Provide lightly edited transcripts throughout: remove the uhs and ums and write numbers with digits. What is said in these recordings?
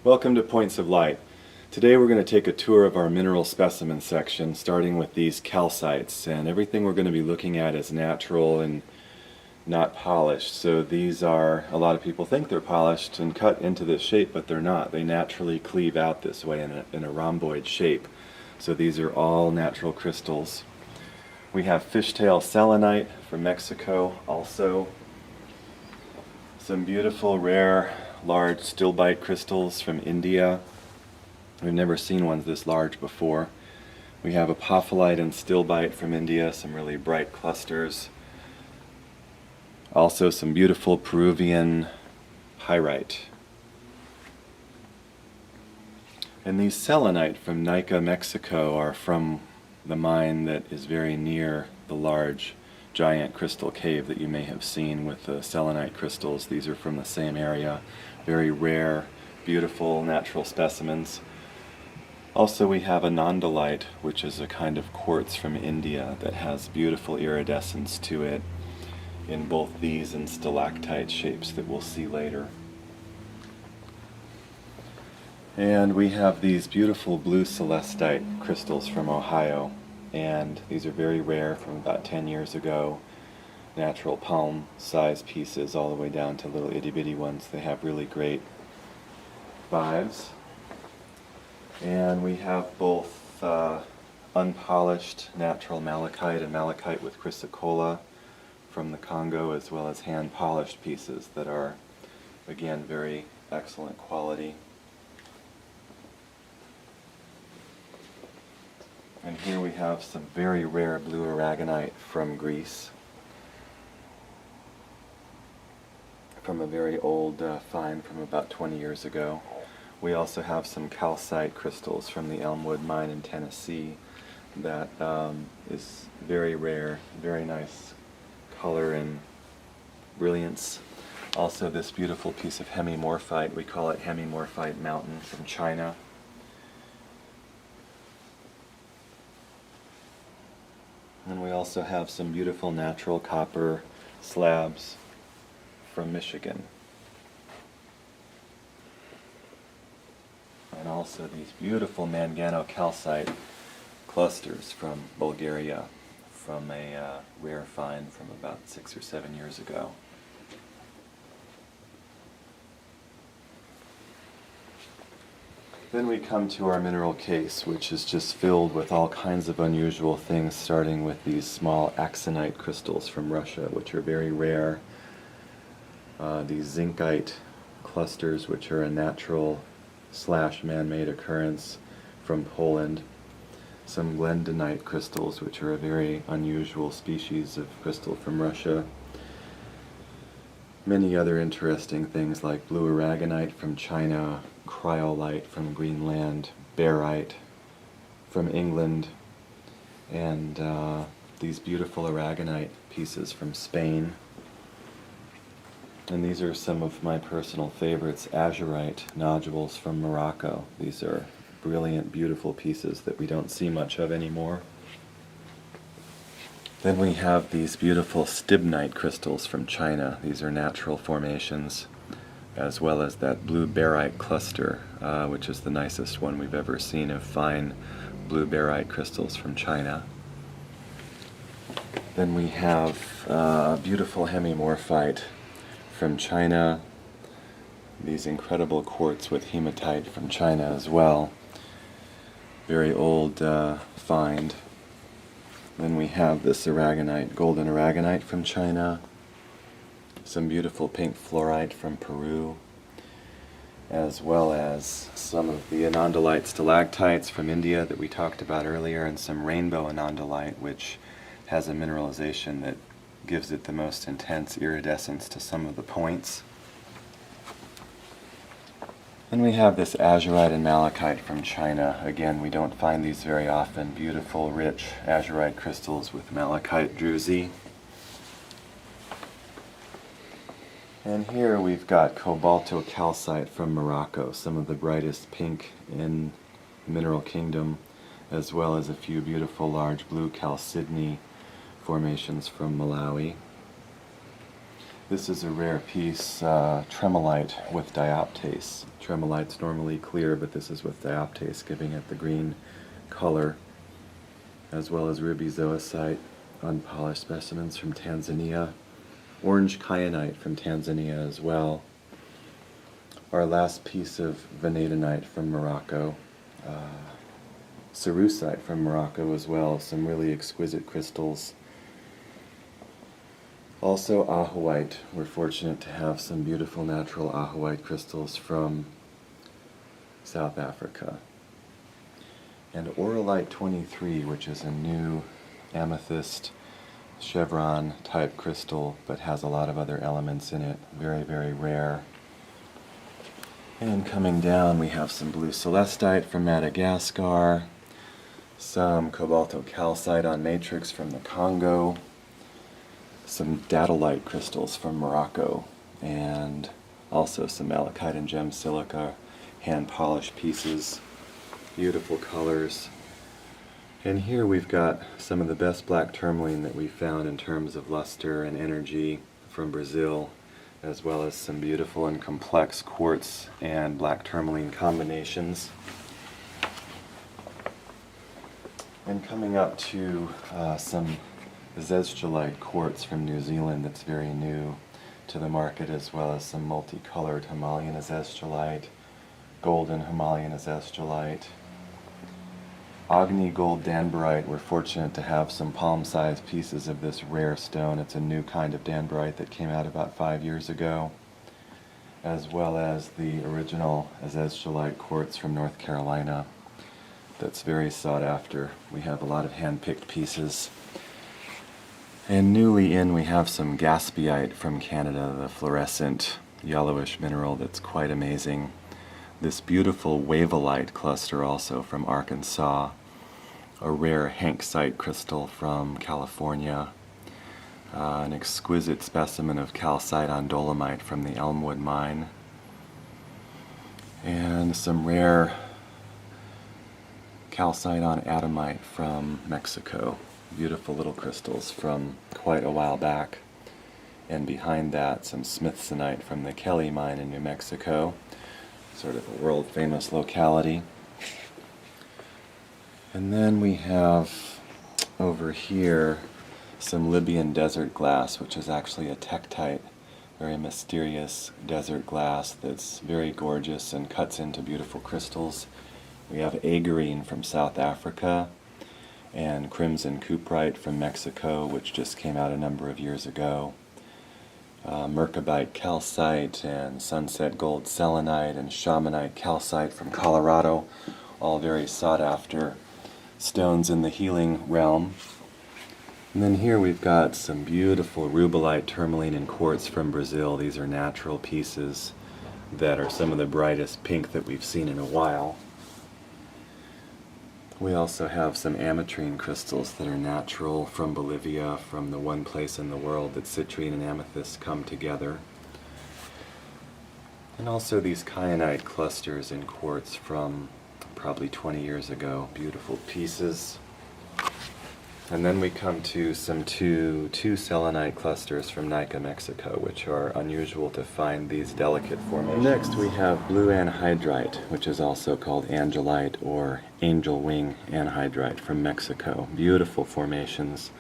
Welcome to Points of Light. Today we're going to take a tour of our mineral specimen section, starting with these calcites, and everything we're going to be looking at is natural and not polished. So these are, a lot of people think they're polished and cut into this shape, but they're not. They naturally cleave out this way in a rhomboid shape. So these are all natural crystals. We have fishtail selenite from Mexico, also some beautiful rare large stilbite crystals from India. We've never seen ones this large before. We have apophyllite and stilbite from India, some really bright clusters. Also some beautiful Peruvian pyrite. And these selenite from Nica, Mexico are from the mine that is very near the large giant crystal cave that you may have seen with the selenite crystals. These are from the same area. Very rare, beautiful natural specimens. Also we have anandalite, which is a kind of quartz from India that has beautiful iridescence to it in both these and stalactite shapes that we'll see later. And we have these beautiful blue celestite crystals from Ohio, and these are very rare, from about 10 years ago. Natural palm size pieces all the way down to little itty bitty ones. They have really great vibes. And we have both unpolished natural malachite and malachite with chrysocolla from the Congo, as well as hand polished pieces that are, again, very excellent quality. And here we have some very rare blue aragonite from Greece, from a very old find from about 20 years ago. We also have some calcite crystals from the Elmwood mine in Tennessee that is very rare, very nice color and brilliance. Also this beautiful piece of hemimorphite, we call it hemimorphite mountain, from China. And we also have some beautiful natural copper slabs from Michigan. And also these beautiful manganocalcite clusters from Bulgaria, from a rare find from about 6 or 7 years ago. Then we come to our mineral case, which is just filled with all kinds of unusual things, starting with these small axonite crystals from Russia, which are very rare. These zincite clusters, which are a natural / man-made occurrence from Poland. Some glendonite crystals, which are a very unusual species of crystal from Russia. Many other interesting things like blue aragonite from China, cryolite from Greenland, barite from England, and these beautiful aragonite pieces from Spain. And these are some of my personal favorites, azurite nodules from Morocco. These are brilliant, beautiful pieces that we don't see much of anymore. Then we have these beautiful stibnite crystals from China. These are natural formations, as well as that blue barite cluster, which is the nicest one we've ever seen of fine blue barite crystals from China. Then we have beautiful hemimorphite from China, these incredible quartz with hematite from China as well. Very old find. Then we have this aragonite, golden aragonite from China, some beautiful pink fluorite from Peru, as well as some of the anandalite stalactites from India that we talked about earlier, and some rainbow anandalite, which has a mineralization that gives it the most intense iridescence to some of the points. Then we have this azurite and malachite from China. Again, we don't find these very often. Beautiful, rich azurite crystals with malachite druzy. And here we've got cobaltocalcite from Morocco, some of the brightest pink in the mineral kingdom, as well as a few beautiful large blue chalcedony formations from Malawi. This is a rare piece, tremolite with dioptase. Tremolite's normally clear, but this is with dioptase, giving it the green color, as well as ruby zoisite, unpolished specimens from Tanzania, orange kyanite from Tanzania as well. Our last piece of vanadinite from Morocco, cerussite from Morocco as well, some really exquisite crystals. Also ahawite. We're fortunate to have some beautiful natural ahawite crystals from South Africa. And Auralite 23, which is a new amethyst chevron type crystal, but has a lot of other elements in it. Very, very rare. And coming down we have some blue celestite from Madagascar, some cobaltocalcite on matrix from the Congo, some datolite crystals from Morocco, and also some malachite and gem silica hand polished pieces. Beautiful colors. And here we've got some of the best black tourmaline that we found in terms of luster and energy from Brazil, as well as some beautiful and complex quartz and black tourmaline combinations. And coming up to some zezgelite quartz from New Zealand that's very new to the market, as well as some multicolored Himalayan zezgelite, golden Himalayan zezgelite, Agni gold danburite. We're fortunate to have some palm-sized pieces of this rare stone. It's a new kind of danburite that came out about 5 years ago, as well as the original zezgelite quartz from North Carolina that's very sought after. We have a lot of hand-picked pieces. And newly in, we have some gaspiite from Canada, the fluorescent yellowish mineral that's quite amazing. This beautiful wavelite cluster also from Arkansas, a rare hanksite crystal from California, an exquisite specimen of calcite on dolomite from the Elmwood mine, and some rare calcite on adamite from Mexico. Beautiful little crystals from quite a while back. And behind that, some smithsonite from the Kelly mine in New Mexico, sort of a world famous locality. And then we have over here some Libyan desert glass, which is actually a tektite, very mysterious desert glass that's very gorgeous and cuts into beautiful crystals. We have agarine from South Africa, and crimson cuprite from Mexico, which just came out a number of years ago. Merkabite calcite and sunset gold selenite and shamanite calcite from Colorado, all very sought after stones in the healing realm. And then here we've got some beautiful rubellite, tourmaline, and quartz from Brazil. These are natural pieces that are some of the brightest pink that we've seen in a while. We also have some ametrine crystals that are natural from Bolivia, from the one place in the world that citrine and amethyst come together. And also these kyanite clusters in quartz from probably 20 years ago. Beautiful pieces. And then we come to some two selenite clusters from Nica, Mexico, which are unusual to find these delicate formations. Next we have blue anhydrite, which is also called angelite or angel wing anhydrite from Mexico. Beautiful formations.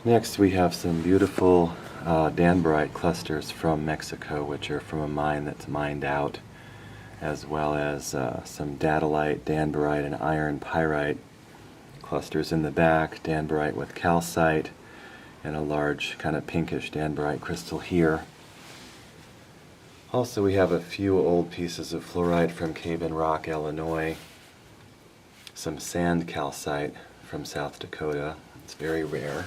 Next we have some beautiful danburite clusters from Mexico, which are from a mine that's mined out, as well as some datolite, danburite, and iron pyrite clusters in the back, danburite with calcite, and a large kind of pinkish danburite crystal here. Also we have a few old pieces of fluorite from Cabin Rock, Illinois, some sand calcite from South Dakota. It's very rare.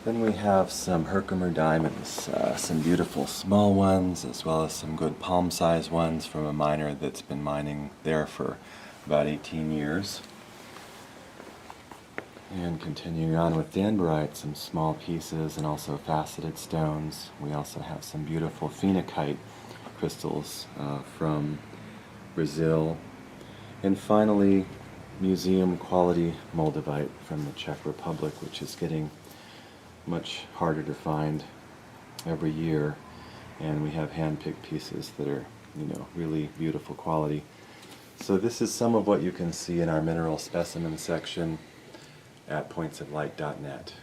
Then we have some Herkimer diamonds, some beautiful small ones, as well as some good palm-sized ones from a miner that's been mining there for about 18 years. And continuing on with danburite, some small pieces and also faceted stones. We also have some beautiful phenakite crystals from Brazil. And finally, museum quality moldavite from the Czech Republic, which is getting much harder to find every year. And we have hand-picked pieces that are, really beautiful quality. So this is some of what you can see in our mineral specimen section at pointsoflight.net.